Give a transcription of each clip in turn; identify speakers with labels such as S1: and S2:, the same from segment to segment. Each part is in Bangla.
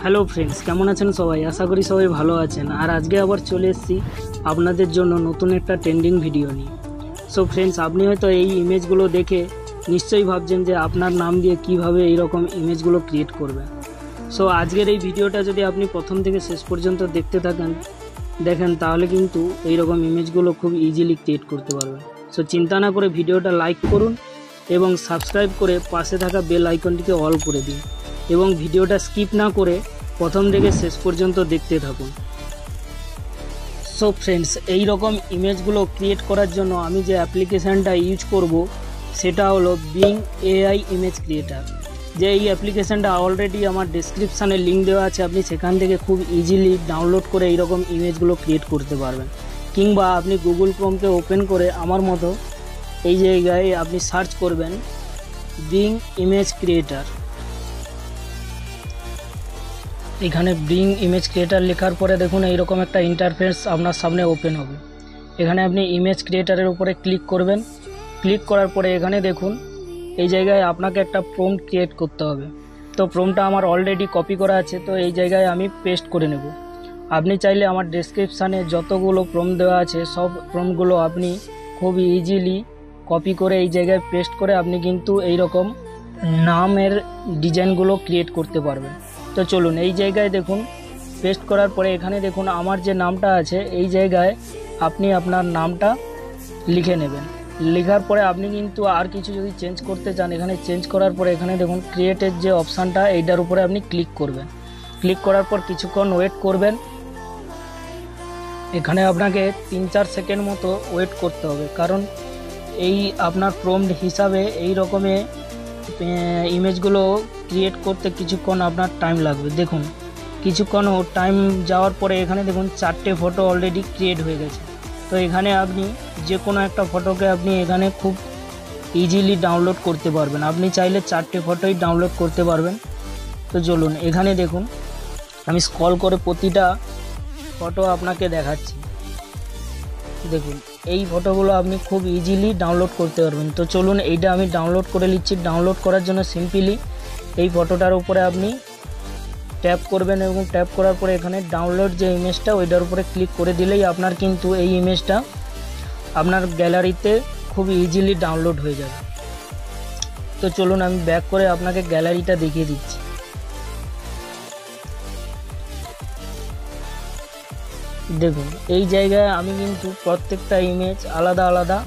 S1: হ্যালো ফ্রেন্ডস, কেমন আছেন সবাই? আশা করি সবাই ভালো আছেন। আর আজকে আবার চলে এসেছি আপনাদের জন্য নতুন একটা ট্রেন্ডিং ভিডিও নিয়ে। সো ফ্রেন্ডস, আপনি হয়তো এই ইমেজগুলো দেখে নিশ্চয়ই ভাবছেন যে আপনার নাম দিয়ে কিভাবে এইরকম ইমেজগুলো ক্রিয়েট করবেন। সো আজকের এই ভিডিওটা যদি আপনি প্রথম থেকে শেষ পর্যন্ত দেখতে দেখেন তাহলে কিন্তু এইরকম ইমেজগুলো খুব ইজিলি ক্রিয়েট করতে পারবেন। সো চিন্তা না করে ভিডিওটা লাইক করুন এবং সাবস্ক্রাইব করে পাশে থাকা বেল আইকনটিকে অল করে দিন এবং ভিডিওটা স্কিপ না করে প্রথম থেকে শেষ পর্যন্ত দেখতে থাকুন। সো ফ্রেন্ডস, এই রকম ইমেজগুলো ক্রিয়েট করার জন্য আমি যে অ্যাপ্লিকেশানটা ইউজ করব সেটা হলো বিং এআই ইমেজ ক্রিয়েটার। যে এই অ্যাপ্লিকেশানটা অলরেডি আমার ডেসক্রিপশানে লিঙ্ক দেওয়া আছে, আপনি সেখান থেকে খুব ইজিলি ডাউনলোড করে এইরকম ইমেজগুলো ক্রিয়েট করতে পারবেন। কিংবা আপনি গুগল ক্রোমকে ওপেন করে আমার মতো এই জায়গায় আপনি সার্চ করবেন বিং ইমেজ ক্রিয়েটার। এখানে বিং ইমেজ ক্রিয়েটার লেখার পরে দেখুন এইরকম একটা ইন্টারফেস আপনার সামনে ওপেন হবে। এখানে আপনি ইমেজ ক্রিয়েটারের উপরে ক্লিক করবেন। ক্লিক করার পরে এখানে দেখুন এই জায়গায় আপনাকে একটা প্রম্পট ক্রিয়েট করতে হবে। তো প্রম্পটটা আমার অলরেডি কপি করা আছে, তো এই জায়গায় আমি পেস্ট করে নেব। আপনি চাইলে আমার ডেসক্রিপশানে যতগুলো প্রম্পট দেওয়া আছে সব প্রম্পটগুলো আপনি খুব ইজিলি কপি করে এই জায়গায় পেস্ট করে আপনি কিন্তু এই রকম নামের ডিজাইনগুলো ক্রিয়েট করতে পারবেন। তো চলুন, এই জায়গায় দেখুন পেস্ট করার পরে এখানে দেখুন আমার যে নামটা আছে এই জায়গায় আপনি আপনার নামটা লিখে নেবেন। লেখার পরে আপনি কিন্তু আর কিছু যদি চেঞ্জ করতে চান এখানে চেঞ্জ করার পরে এখানে দেখুন ক্রিয়েটের যে অপশানটা এইটার উপরে আপনি ক্লিক করবেন। ক্লিক করার পর কিছুক্ষণ ওয়েট করবেন। এখানে আপনাকে 3-4 সেকেন্ড মতো ওয়েট করতে হবে, কারণ এই আপনার প্রম্পট হিসাবে এই রকমের ইমেজগুলো ক্রিয়েট করতে কিছুক্ষণ আপনার টাইম লাগবে। দেখুন কিছুক্ষণ টাইম যাওয়ার পরে এখানে দেখুন 4টে ফটো অলরেডি ক্রিয়েট হয়ে গেছে। তো এখানে আপনি যে কোনো একটা ফটোকে আপনি এখানে খুব ইজিলি ডাউনলোড করতে পারবেন। আপনি চাইলে 4টে ফটোই ডাউনলোড করতে পারবেন। তো চলুন, এখানে দেখুন আমি স্ক্রল করে প্রতিটা ফটো আপনাকে দেখাচ্ছি। দেখুন এই ফটোগুলো আপনি খুব ইজিলি ডাউনলোড করতে পারবেন। তো চলুন, এইটা আমি ডাউনলোড করে নিচ্ছি। ডাউনলোড করার জন্য সিম্পলি এই ফটোটার উপরে আপনি ট্যাপ করবেন এবং ট্যাপ করার পরে এখানে ডাউনলোড যে ইমেজটা ওইটার উপরে ক্লিক করে দিলেই আপনার কিন্তু এই ইমেজটা আপনার গ্যালারিতে খুব ইজিলি ডাউনলোড হয়ে যাবে। তো চলুন আমি ব্যাক করে আপনাকে গ্যালারিটা দেখিয়ে দিচ্ছি। দেখুন এই জায়গায় আমি কিন্তু প্রত্যেকটা ইমেজ আলাদা আলাদা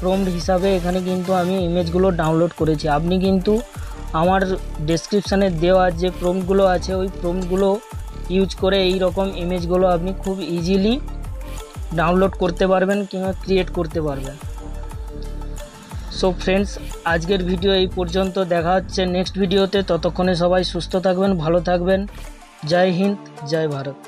S1: প্রম্পট হিসাবে এখানে কিন্তু আমি ইমেজগুলো ডাউনলোড করেছি। আপনি কিন্তু আমার ডেসক্রিপশানে দেওয়া যে প্রম্পটগুলো আছে ওই প্রম্পটগুলো ইউজ করে এই রকম ইমেজগুলো আপনি খুব ইজিলি ডাউনলোড করতে পারবেন কিংবা ক্রিয়েট করতে পারবেন। সো ফ্রেন্ডস, আজকের ভিডিও এই পর্যন্ত। দেখা হচ্ছে নেক্সট ভিডিওতে। ততক্ষণে সবাই সুস্থ থাকবেন, ভালো থাকবেন। জয় হিন্দ, জয় ভারত।